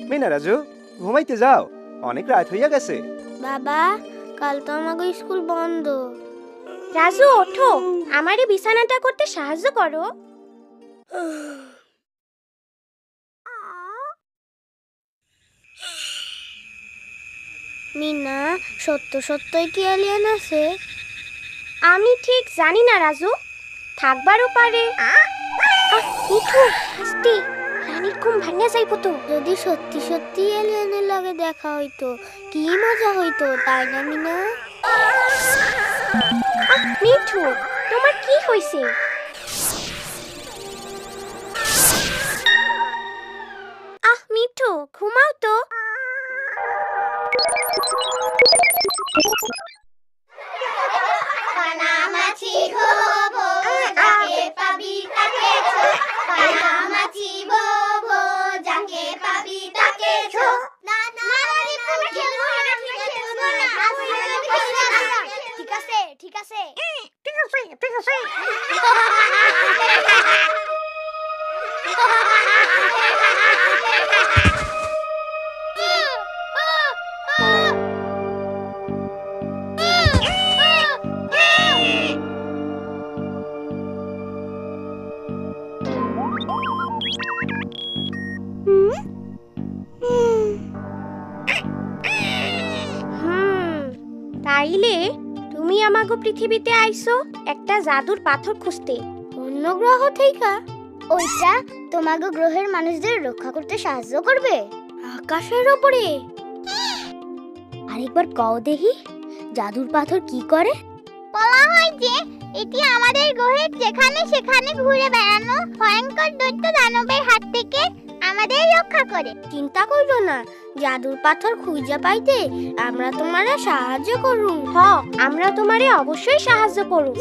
মিনা রাজু, ঘুমাইতে যাও, অনেক রাত হইয়া গেছে। বাবা, কাল তো আমাকে স্কুল বন্ধ। রাজু ওঠো, আমারে বিছানাটা করতে সাহায্য করো। মিনা, সত্যই কি এলিয়েন আছে? আমি ঠিক জানি না রাজু, থাকবারও পারে। মিঠু, আস্তে, রানীর ঘুম ভাঙা যাইবো তো। যদি সত্যি এলিয়েনের লগে দেখা হইতো কি মজা হইতো, তাই না মিনা? মিঠু, তোমার কি হইছে? মিঠু, ঘুমাও তো। ঠিক আছে। তাইলে তুমি আমাগো পৃথিবীতে আইছো একটা জাদুর পাথর খুঁজতে। অন্য গ্রহ থেকে? ওইটা তোমাগো গ্রহের মানুষদের রক্ষা করতে সাহায্য করবে। আকাশের উপরে? আরেকবার কও দেখি, জাদুর পাথর কি করে? বলা হয় যে এটি আমাদের গ্রহের যেখানে সেখানে ঘুরে বেড়ানো ভয়ঙ্কর দৈত্য দানবের হাত থেকে আমাদের রক্ষা করে। চিন্তা কইরো না, জাদুর পাথর খুঁজে পাইতে আমরা তোমারে সাহায্য করুম। আমরা তোমারে অবশ্যই সাহায্য করুম।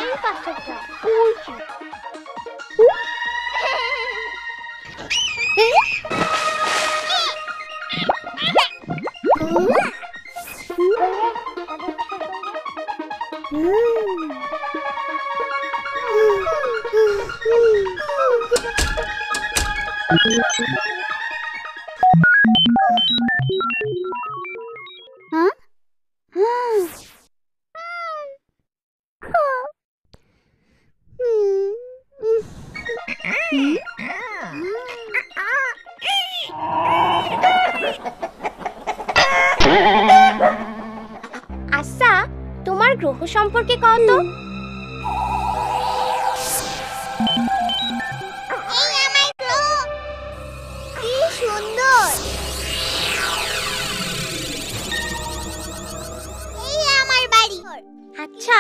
এই পাথরটা আচ্ছা, তোমার গ্রহ সম্পর্কে কও তো। আচ্ছা,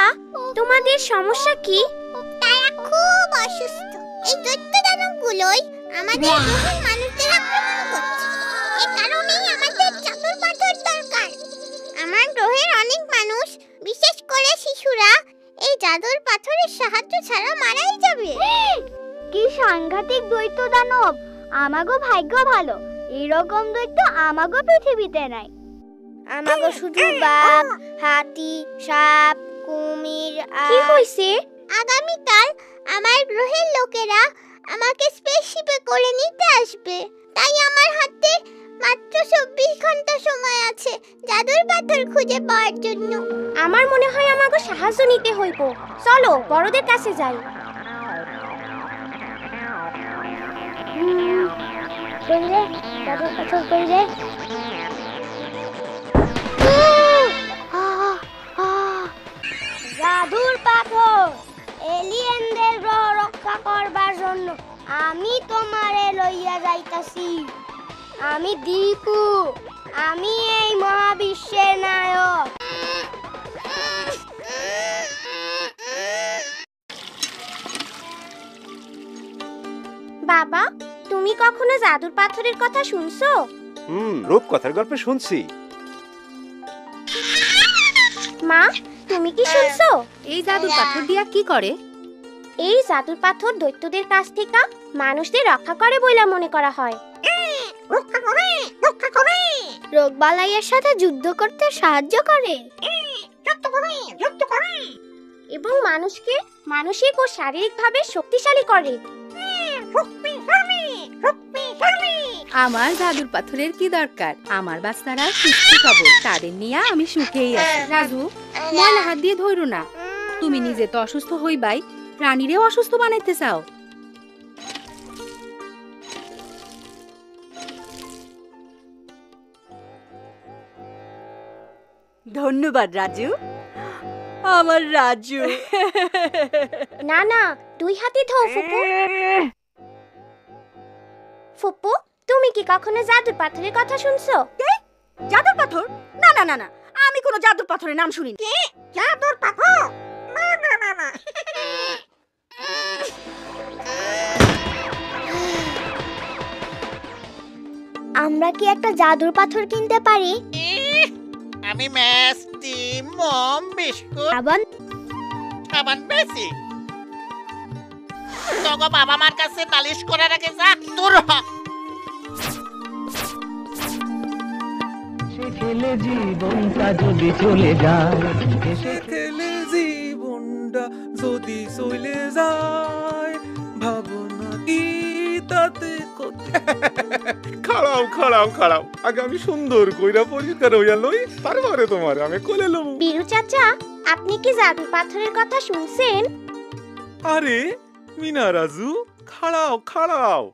তোমাদের সমস্যা কি? তারা খুব অসুস্থ। এই দৈত্য দানবগুলোই আমাদের গ্রহের মানুষদের আক্রমণ করছে। এই কারণেই আমাদের জাদুর পাথর দরকার। আমার গ্রহের অনেক মানুষ, বিশেষ করে শিশুরা, এই জাদুর পাথরের সাহায্য ছাড়া মারাই যাবে। কি সাংঘাতিক দৈত্য দানব! আমাগো ভাগ্য ভালো, এরকম দৈত্য আমাগো পৃথিবীতে নাই। আমাগো শুধু বাঘ, হাতি, সাপ, কুমির। কি হইছে? আগামীকাল আমার গ্রহের লোকেরা আমাকে স্পেসশিপে করে নিতে আসবে। তাই আমার হাতে মাত্র 24 ঘন্টা সময় আছে জাদুর পাথর খুঁজে পাওয়ার জন্য। আমার মনে হয় আমাকে সাহায্য নিতে হইব। চলো বড়দের কাছে যাই। কইরে জাদুর পাথর কইরে। জাদুর পাথর এলিয়েনদের গ্রহ রক্ষা করবার জন্য আমি তোমারে লইয়া যাইতাছি। আমি দীপু, আমি এই মহাবিশ্বের নায়ক। বাবা, তুমি কখনো জাদুর পাথরের কথা শুনছো? রূপকথার গল্প শুনছি। মা, তুমি কি শুনছো? এই জাদুর পাথর দিয়া কি করে? এই জাদুর পাথর দৈত্যদের কাছ থেকে মানুষদের রক্ষা করে বলে মনে করা হয়। রোগবালাইয়ের সাথে যুদ্ধ করতে সাহায্য করে। এবং মানুষকে মানসিক ও শারীরিকভাবে শক্তিশালী করে। আমার জাদুর পাথরের কি দরকার? আমার বাচ্চারা সুস্থ সবল, তাদের নিয়ে আমি সুখেই আছি। রাজু, ময়লা হাত দিয়ে ধরো না। তুমি নিজে তো অসুস্থ হইবাই, রানীরেও অসুস্থ বানাইতে চাও। ধন্যবাদ রাজু, আমার রাজু। না না, দুই হাতে ধর ফুপু। ফুপু, তুমি কি কখনো জাদুর পাথরের কথা শুনছো? জাদুর পাথর? না না না না, আমি কোনো জাদুর পাথরের নাম শুনিনি। কে? জাদুর পাথর? না না না না। আমরা কি একটা জাদুর পাথর কিনতে পারি? আমি মিষ্টি, মম, বিস্কুট, সাবান বেশি। তোগো বাবা মার কাছে নালিশ করার আগে যা দূর হ। খেলে জীবনটা যদি চলে যায়, খেলে জীবনটা যদি চলে যায়, ভাবনা কি তাতে খাড়াও খাড়াও খাড়াও, আগে আমি সুন্দর কইরা পরিষ্কার হইয়া লই, তারপরে তোমার আমি কোলে লব। বীরু চাচা, আপনি কি জাদুর পাথরের কথা শুনছেন? আরে মিনা রাজু, খাড়াও খাড়াও।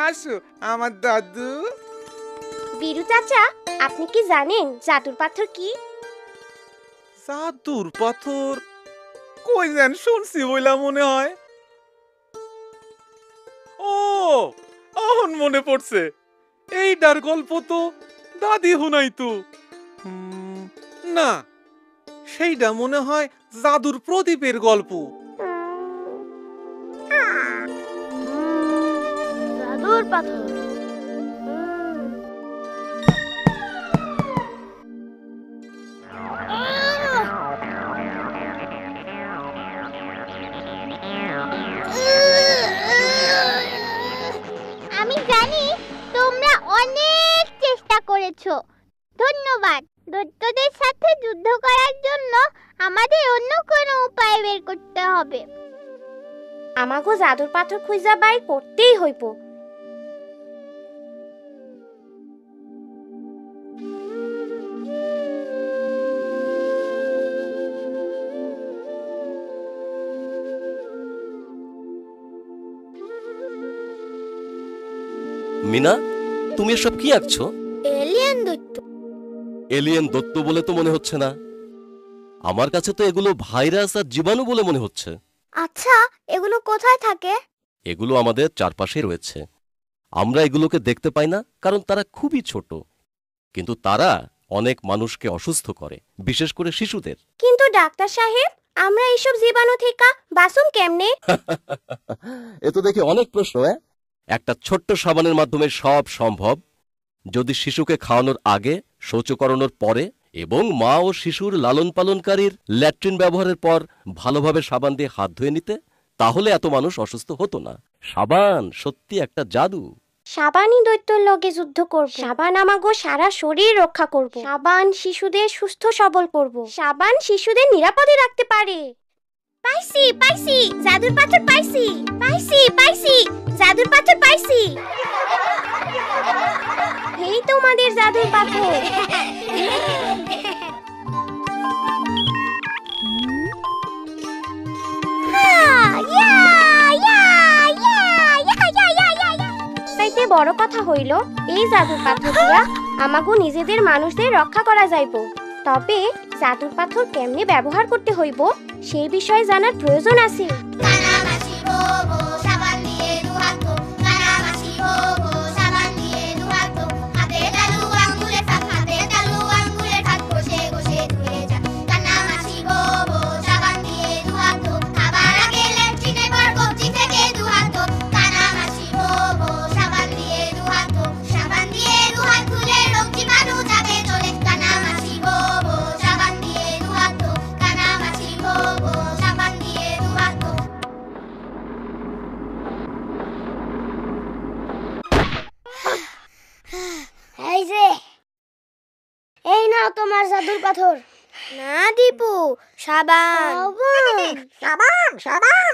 আসো আমার দাদু। বীরু চাচা, আপনি কি জানেন জাদুর পাথর কি? জাদুর পাথর কই যেন শুনছি বইলা মনে হয়। ও, এখন মনে পড়ছে, এইটার গল্প তো দাদি শুনাইতো। না, সেইটা মনে হয় জাদুর প্রদীপের গল্প। জাদুর পাথর। আমি জানি তোমরা অনেক চেষ্টা করেছো। ধন্যবাদ। দৈত্যদের সাথে যুদ্ধ করার জন্য আমাদের অন্য কোনো উপায় বের করতে হবে। আমাগো জাদুর পাথর খুঁজা বাই করতেই হইব। মিনা, তুমি এসব কি আঁকছো? এলিয়েন দৈত্য। এলিয়েন দত্ত বলে তো মনে হচ্ছে না, আমার কাছে তো এগুলো ভাইরাস আর জীবাণু বলে মনে হচ্ছে। আচ্ছা, এগুলো কোথায় থাকে? এগুলো আমাদের চারপাশে রয়েছে। আমরা এগুলোকে দেখতে পাই না কারণ তারা খুবই ছোট, কিন্তু তারা অনেক মানুষকে অসুস্থ করে, বিশেষ করে শিশুদের। কিন্তু ডাক্তার সাহেব, আমরা এইসব জীবাণু থেকে বাঁচুম কেমনে? এ তো দেখি অনেক প্রশ্ন। একটা ছোট্ট সাবানের মাধ্যমে সব সম্ভব। যদি শিশুকে খাওয়ানোর আগে, শৌচ করানোর পরে এবং মা ও শিশুর লালন পালনকারীর ল্যাট্রিন ব্যবহারের পর ভালোভাবে সাবান দিয়ে হাত ধুয়ে নিতে, তাহলে এত মানুষ অসুস্থ হতো না। সাবান সত্যি একটা জাদু। সাবানই দৈত্যর লগে যুদ্ধ করব। সাবান আমাগো সারা শরীর রক্ষা করব। সাবান শিশুদের সুস্থ সবল করব। সাবান শিশুদের নিরাপদে রাখতে পারে। পাইছি পাইছি, জাদুর পাথর পাইছি। পাইছি পাইছি, জাদুর পাথর পাইছি। এই তোমাদের জাদুর পাথর। চাইতে বড় কথা হইল, এই জাদুর পাথর দিয়া আমাগো নিজেদের মানুষদের রক্ষা করা যাইব। তবে জাদুর পাথর কেমনে ব্যবহার করতে হইব সেই বিষয়ে জানার প্রয়োজন আছে। জাদুর পাথর। না দীপু, সাবান। সাবান সাবান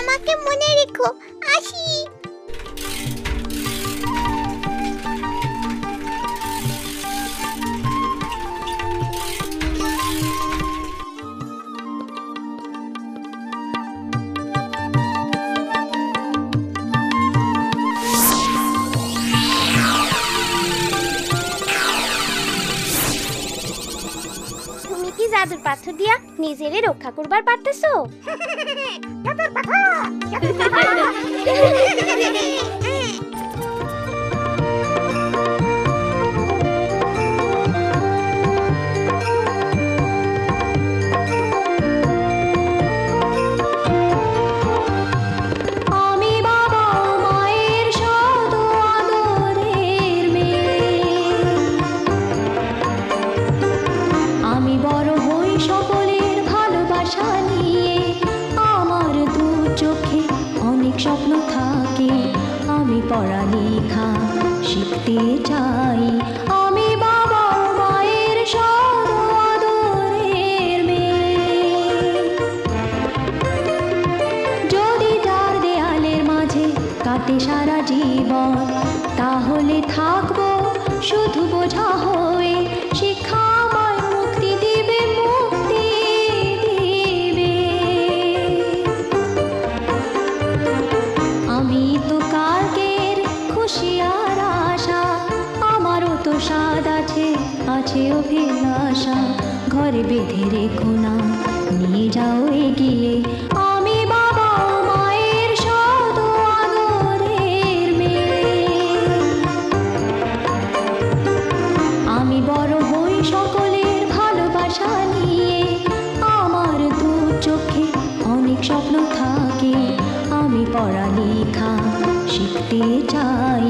আমাকে মনে রেখো, আসি। তুমি কি জাদুর পাথর দিয়া নিজেরে রক্ষা করবার পারতেছো? জাদুর পাথর, জাদুর পাথর। আমি বাবা মায়ের শত আদরের মেয়ে, আমি বড় হই সকলের ভালোবাসা নিয়ে। আমার দু চোখে অনেক স্বপ্ন থাকে, আমি পড়ালেখা শিখতে চাই। আমি বাবা মায়ের শত আদরের মেয়ে। যদি চার দেয়ালের মাঝে কাটে সারা জীবন, তাহলে থাকবো শুধু বোঝা হয়ে। শিক্ষা আমায় মুক্তি দিবে, মুক্তি দিবে। আমি তো কালকের খুশি আর আশা, আমারও তো স্বাদ আছে, আছে অভিলাষা। ঘরে বেঁধে রেখো না, নিয়ে যাও এগিয়ে। আমি বাবা মায়ের শত আদরের মেয়ে, আমি বড় হই সকলের ভালোবাসা নিয়ে। আমার দু চোখে অনেক স্বপ্ন থাকে, আমি পড়ালেখা শিখতে চাই।